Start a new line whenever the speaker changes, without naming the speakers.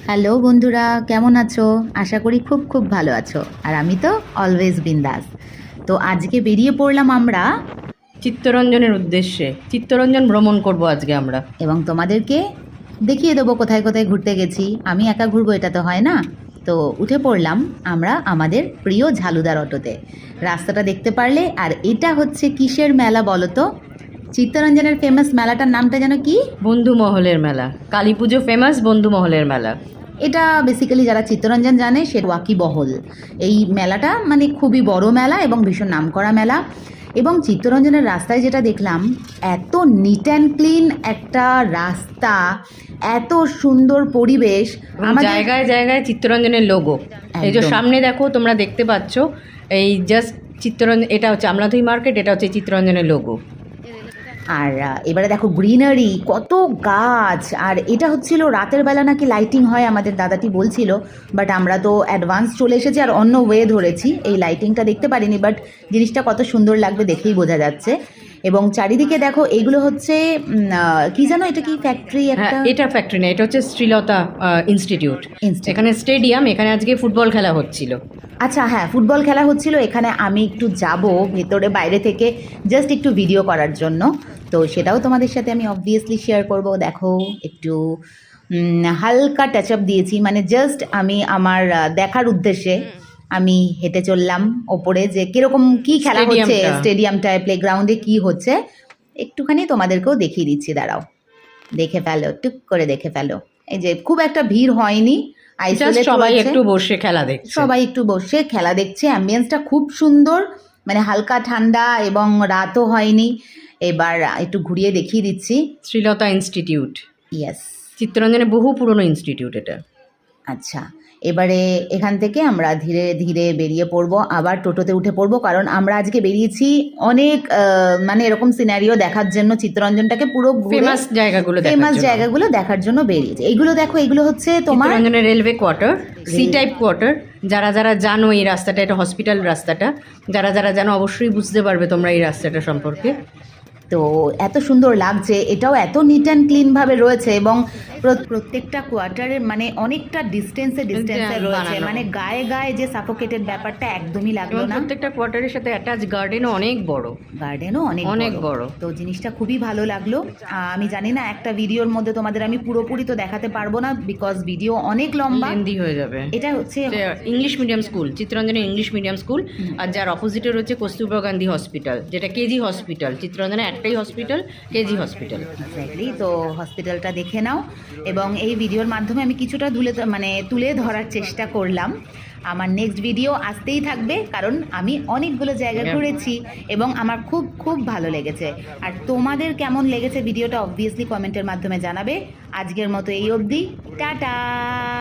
Hello বন্ধুরা, কেমন আছো? আশা করি খুব খুব ভালো আছো। আর আমি তো অলওয়েজ বিন্দাস। তো আজকে বেরিয়ে পড়লাম আমরা,
চিত্তরঞ্জনের উদ্দেশ্যে চিত্তরঞ্জন ভ্রমণ করব আজকে আমরা।
এবং তোমাদেরকে দেখিয়ে দেবো কোথায় কোথায় ঘুরতে গেছি। আমি একা ঘুরবো এটা তো হয় না। তো উঠে পড়লাম আমরা আমাদের প্রিয় ঝালুদার অটোতে। রাস্তাটা দেখতে পারলে। আর এটা হচ্ছে কিসের মেলা বলো তো? চিত্তরঞ্জনের ফেমাস মেলাটার নামটা যেন কি?
বন্ধু মহলের মেলা। কালী পুজো ফেমাস বন্ধু মহলের মেলা।
এটা বেসিক্যালি যারা চিত্তরঞ্জন জানে সে ওয়াকিবহল। এই মেলাটা মানে খুবই বড় মেলা এবং ভীষণ নামকরা মেলা। এবং চিত্তরঞ্জনের রাস্তায় যেটা দেখলাম, এত নিট অ্যান্ড ক্লিন একটা রাস্তা, এত সুন্দর পরিবেশ।
জায়গায় জায়গায় চিত্তরঞ্জনের লোগো। এই যে সামনে দেখো, তোমরা দেখতে পাচ্ছ, এই জাস্ট চিত্তরঞ্জন, এটা হচ্ছে আমলাথুই মার্কেট, এটা হচ্ছে চিত্তরঞ্জনের লোগো।
আর এবারে দেখো গ্রিনারি, কত গাছ। আর এটা হচ্ছিল রাতের বেলা নাকি লাইটিং হয়, আমাদের দাদাটি বলছিল। বাট আমরা তো অ্যাডভান্স চলে এসেছি আর অন্য ওয়ে ধরেছি, এই লাইটিংটা দেখতে পারিনি। বাট জিনিসটা কত সুন্দর লাগবে দেখেই বোঝা যাচ্ছে। এবং চারিদিকে দেখো, এইগুলো হচ্ছে কি জানো, এটা কি ফ্যাক্টরি? একটা
এটা ফ্যাক্টরি না, এটা হচ্ছে শ্রীলতা ইনস্টিটিউট। এখানে স্টেডিয়াম, এখানে আজকে ফুটবল খেলা হচ্ছিল।
আচ্ছা, হ্যাঁ, ফুটবল খেলা হচ্ছিল এখানে। আমি একটু যাব ভেতরে, বাইরে থেকে জাস্ট একটু ভিডিও করার জন্য। তো সেটাও তোমাদের সাথে আমি অবভিয়াসলি শেয়ার করব। দেখো, একটু হালকা টাচ আপ দিয়েছি, মানে জাস্ট আমি আমার দেখার উদ্দেশ্যে আমি হেঁটে চললাম ওপরে, যে কীরকম কী খেলা হচ্ছে স্টেডিয়ামটায়, প্লেগ্রাউন্ডে কী হচ্ছে একটুখানি তোমাদেরকেও দেখিয়ে দিচ্ছি। দাঁড়াও, দেখে ফেলো, টুক করে দেখে ফেলো। এই যে খুব একটা ভিড় হয়নি,
সবাই একটু বসে খেলা দেখছে।
সবাই একটু বসে খেলা দেখছে। অ্যাম্বিয়েন্সটা খুব সুন্দর, মানে হালকা ঠান্ডা, এবং রাতও হয়নি। এবার একটু ঘুরিয়ে দেখিয়ে দিচ্ছি।
শ্রীলতা ইনস্টিটিউট,
ইয়েস,
চিত্তরঞ্জনে বহু পুরনো ইনস্টিটিউট এটা।
আচ্ছা, এবারে এখান থেকে আমরা ধীরে ধীরে বেরিয়ে পড়বো, আবার টোটোতে উঠে পড়বো। কারণ আমরা আজকে বেরিয়েছি অনেক মানে এরকম সিনারিও দেখার জন্য, চিত্তরঞ্জনটাকে পুরো
ফেমাস
জায়গাগুলো দেখার জন্য বেরিয়েছে। এইগুলো দেখো, এগুলো হচ্ছে তোমার
চিত্তরঞ্জনের railway quarter, C type quarter. যারা যারা জানো এই রাস্তাটা, এটা হসপিটাল রাস্তাটা, যারা যারা জানো অবশ্যই বুঝতে পারবে তোমরা এই রাস্তাটা সম্পর্কে।
তো এত সুন্দর লাগছে, এটাও এত নিট অ্যান্ড ক্লিনভাবে রয়েছে। এবং প্রত্যেকটা কোয়ার্টারের মানে অনেকটা ডিস্টেন্সে রয়েছে, মানে গায়ে গায়ে যে সাফোকেটেড ব্যাপারটা একদমই লাগলো না।
প্রত্যেকটা কোয়ার্টারের সাথে অ্যাটাচ গার্ডেনও অনেক বড়,
অনেক বড়। তো জিনিসটা খুবই ভালো লাগলো। আমি জানি না একটা ভিডিওর মধ্যে তোমাদের আমি পুরোপুরি তো দেখাতে পারবো না, বিকজ ভিডিও অনেক লম্বা
হয়ে যাবে।
এটা হচ্ছে
ইংলিশ মিডিয়াম স্কুল, চিত্তরঞ্জনের ইংলিশ মিডিয়াম স্কুল। আর যার অপোজিটে রয়েছে কস্তুরবা গান্ধী হসপিটাল, যেটা কেজি হসপিটাল। চিত্তরঞ্জনে একটাই হসপিটাল, কেজি হসপিটাল।
এক্স্যাক্টলি। তো হসপিটালটা দেখে নাও। এবং এই ভিডিওর মাধ্যমে আমি কিছুটা তুলে ধরার চেষ্টা করলাম। আমার নেক্সট ভিডিও আসতেই থাকবে, কারণ আমি অনেকগুলো জায়গা ঘুরেছি এবং আমার খুব খুব ভালো লেগেছে। আর তোমাদের কেমন লেগেছে ভিডিওটা অবভিয়াসলি কমেন্টের মাধ্যমে জানাবে। আজকের মতো এই অবধি, টাটা।